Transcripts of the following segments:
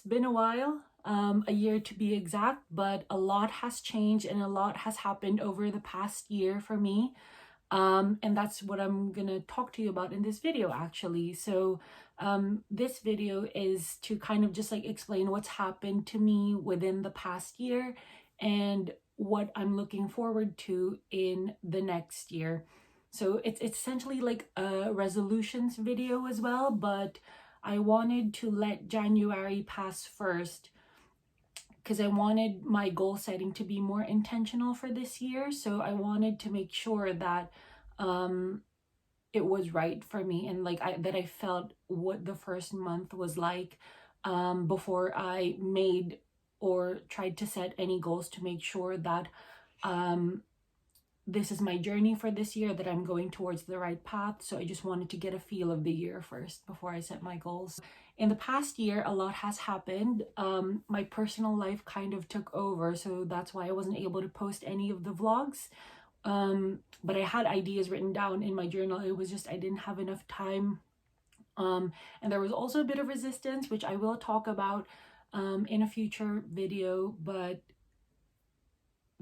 It's been a while, a year to be exact, but a lot has changed and a lot has happened over the past year for me. And that's what I'm gonna talk to you about in this video actually. So this video is to kind of just like explain what's happened to me within the past year and what I'm looking forward to in the next year. So it's essentially like a resolutions video as well, but I wanted to let January pass first because I wanted my goal setting to be more intentional for this year. So I wanted to make sure that um it was right for me, and like I felt what the first month was like before I made or tried to set any goals, to make sure that um this is my journey for this year, that I'm going towards the right path. So I just wanted to get a feel of the year first before I set my goals. In the past year, a lot has happened. My personal life kind of took over, so that's why I wasn't able to post any of the vlogs. But I had ideas written down in my journal. It was just I didn't have enough time. And there was also a bit of resistance, which I will talk about in a future video, but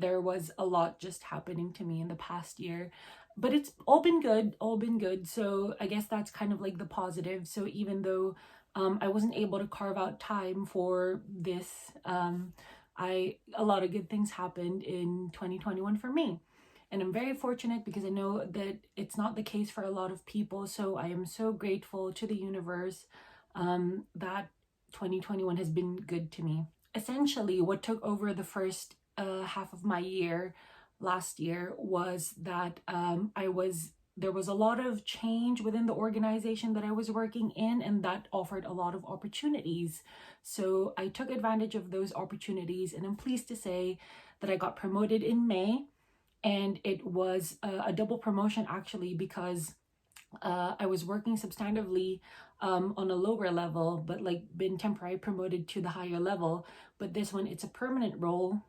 there was a lot just happening to me in the past year. But it's all been good. So I guess that's kind of like the positive. So even though I wasn't able to carve out time for this, a lot of good things happened in 2021 for me. And I'm very fortunate because I know that it's not the case for a lot of people. So I am so grateful to the universe that 2021 has been good to me. Essentially, what took over the first half of my year last year was that there was a lot of change within the organization that I was working in, and that offered a lot of opportunities. So I took advantage of those opportunities, and I'm pleased to say that I got promoted in May. And it was a double promotion actually, because I was working substantively on a lower level, but like been temporarily promoted to the higher level. But this one, it's a permanent role,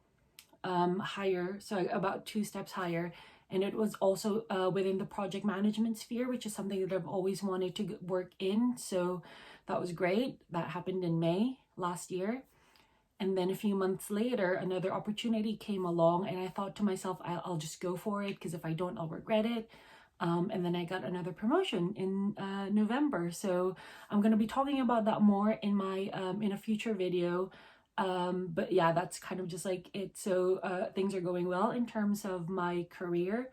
higher, so about 2 steps higher. And it was also within the project management sphere, which is something that I've always wanted to work in. So that was great. That happened in May last year. And then a few months later, another opportunity came along, and I thought to myself, I'll just go for it, because if I don't, I'll regret it. And then I got another promotion in November. So I'm going to be talking about that more in my in a future video. But yeah, that's kind of just like it. So things are going well in terms of my career,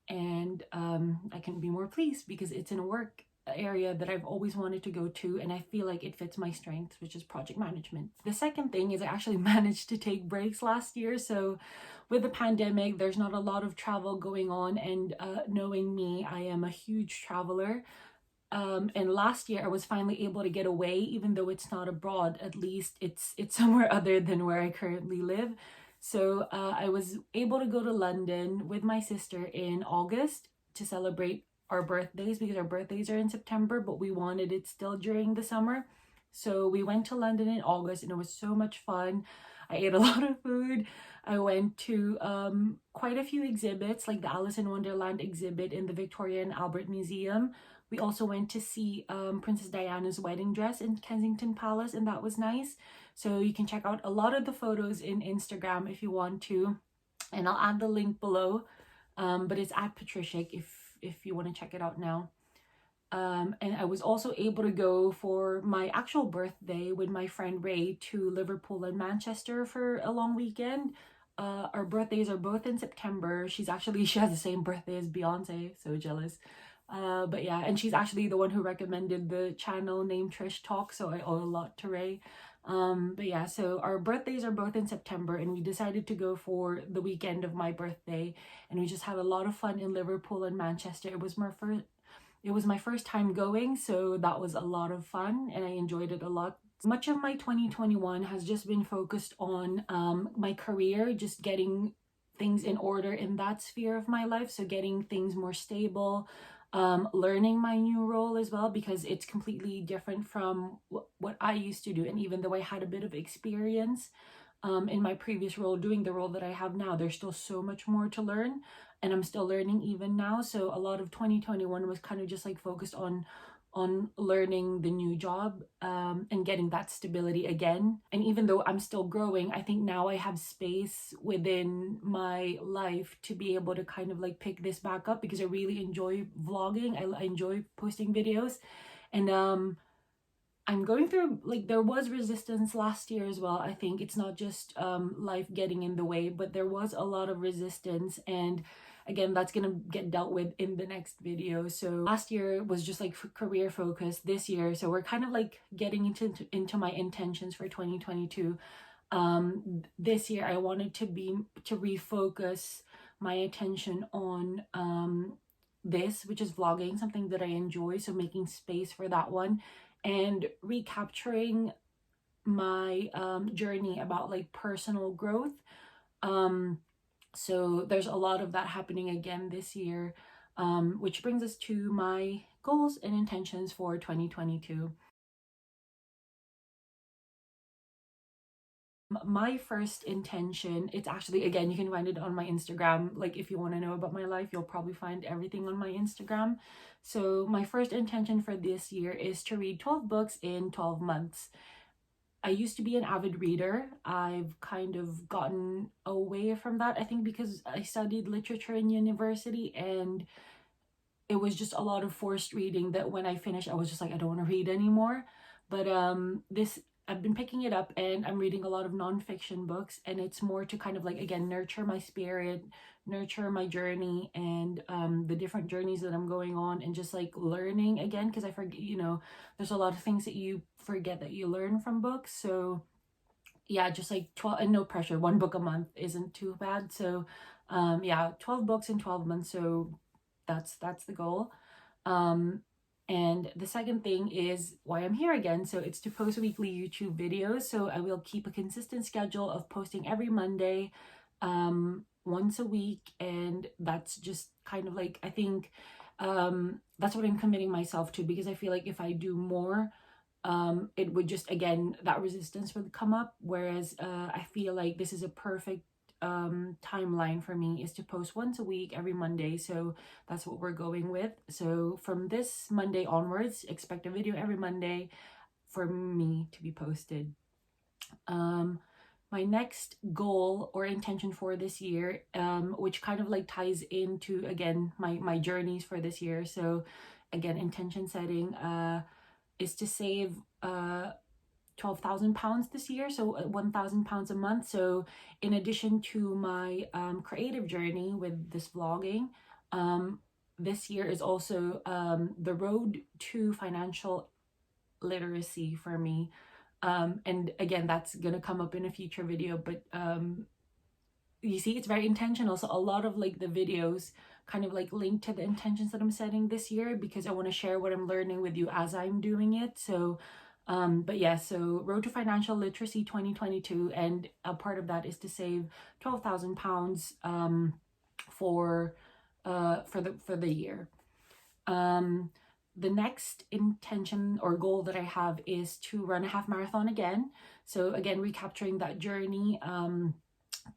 and I can be more pleased because it's in a work area that I've always wanted to go to, and I feel like it fits my strengths, which is project management. The second thing is I actually managed to take breaks last year. So with the pandemic, there's not a lot of travel going on, and knowing me, I am a huge traveler. And last year I was finally able to get away, even though it's not abroad. At least it's somewhere other than where I currently live. So I was able to go to London with my sister in August to celebrate our birthdays, because our birthdays are in September, but we wanted it still during the summer. So we went to London in August, and it was so much fun. I ate a lot of food. I went to quite a few exhibits, like the Alice in Wonderland exhibit in the Victoria and Albert Museum. We also went to see Princess Diana's wedding dress in Kensington Palace, and that was nice. So you can check out a lot of the photos in Instagram if you want to, and I'll add the link below. But it's at Patricia if you want to check it out now. And I was also able to go for my actual birthday with my friend Ray to Liverpool and Manchester for a long weekend. Our birthdays are both in September. She has the same birthday as Beyonce, so jealous. But yeah, and she's actually the one who recommended the channel named Trish Talk, so I owe a lot to Ray. But yeah, so our birthdays are both in September, and we decided to go for the weekend of my birthday, and we just had a lot of fun in Liverpool and Manchester. It was my first time going, so that was a lot of fun, and I enjoyed it a lot. Much of my 2021 has just been focused on my career, just getting things in order in that sphere of my life, so getting things more stable, learning my new role as well, because it's completely different from what I used to do. And even though I had a bit of experience in my previous role doing the role that I have now, there's still so much more to learn, and I'm still learning even now. So a lot of 2021 was kind of just like focused on on learning the new job, and getting that stability again. And even though I'm still growing, I think now I have space within my life to be able to kind of like pick this back up, because I really enjoy vlogging. I enjoy posting videos. And I'm going through, like, there was resistance last year as well. I think it's not just life getting in the way, but there was a lot of resistance. And again, that's gonna get dealt with in the next video. So last year was just like career focused. This year, so we're kind of like getting into my intentions for 2022. This year I wanted to refocus my attention on this, which is vlogging, something that I enjoy, so making space for that one, and recapturing my journey about like personal growth. So there's a lot of that happening again this year, which brings us to my goals and intentions for 2022. My first intention, it's actually, again, you can find it on my Instagram. Like, if you want to know about my life, you'll probably find everything on my Instagram. So my first intention for this year is to read 12 books in 12 months. I used to be an avid reader. I've kind of gotten away from that, I think, because I studied literature in university, and it was just a lot of forced reading that when I finished, I was just like, I don't want to read anymore. But this I've been picking it up, and I'm reading a lot of nonfiction books, and it's more to kind of like, again, nurture my spirit, nurture my journey, and the different journeys that I'm going on, and just like learning again, because I forget, there's a lot of things that you forget that you learn from books. So yeah, just like 12, and no pressure, one book a month isn't too bad. So yeah, 12 books in 12 months. So that's the goal. And the second thing is why I'm here again. So it's to post weekly YouTube videos. So I will keep a consistent schedule of posting every Monday, once a week. And that's just kind of like, I think that's what I'm committing myself to, because I feel like if I do more, it would just, again, that resistance would come up. Whereas I feel like this is a perfect timeline for me, is to post once a week every Monday. So that's what we're going with. So from this Monday onwards, expect a video every Monday for me to be posted. My next goal or intention for this year, which kind of like ties into, again, my journeys for this year. So again, intention setting, is to save £12,000 this year, so £1,000 a month. So in addition to my creative journey with this vlogging, this year is also the road to financial literacy for me. And again, that's gonna come up in a future video, but you see, it's very intentional. So a lot of like the videos kind of like link to the intentions that I'm setting this year, because I want to share what I'm learning with you as I'm doing it. So but yeah, so Road to Financial Literacy 2022, and a part of that is to save £12,000 for the year. The next intention or goal that I have is to run a half marathon again. So again, recapturing that journey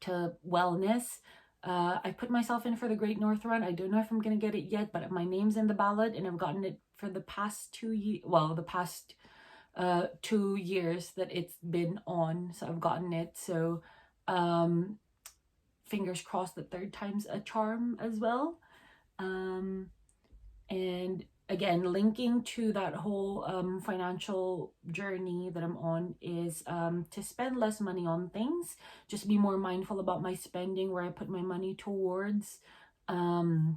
to wellness. I put myself in for the Great North Run. I don't know if I'm gonna get it yet, but my name's in the ballot, and I've gotten it for the past 2 years. Well, the past 2 years that it's been on, so I've gotten it. So fingers crossed that third time's a charm as well. And again, linking to that whole financial journey that I'm on is to spend less money on things, just be more mindful about my spending, where I put my money towards. And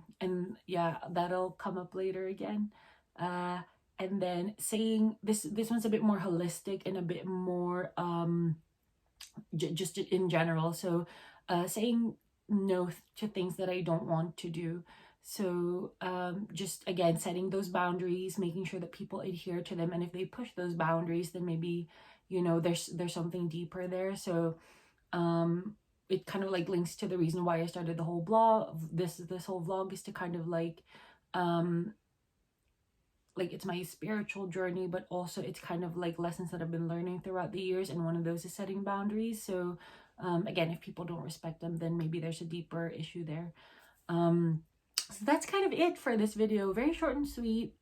yeah, that'll come up later again. And then saying this one's a bit more holistic and a bit more just in general. So saying no to things that I don't want to do. So just again, setting those boundaries, making sure that people adhere to them, and if they push those boundaries, then maybe there's something deeper there. So it kind of like links to the reason why I started the whole blog. This whole vlog is to kind of like it's my spiritual journey, but also it's kind of like lessons that I've been learning throughout the years, and one of those is setting boundaries. So again, if people don't respect them, then maybe there's a deeper issue there. So that's kind of it for this video. Very short and sweet.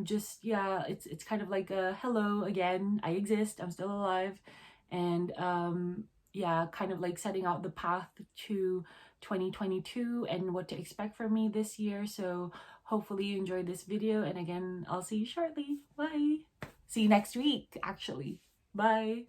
Just, yeah, it's kind of like a hello again. I exist. I'm still alive. And yeah, kind of like setting out the path to 2022 and what to expect from me this year. So hopefully you enjoyed this video. And again, I'll see you shortly. Bye. See you next week, actually. Bye.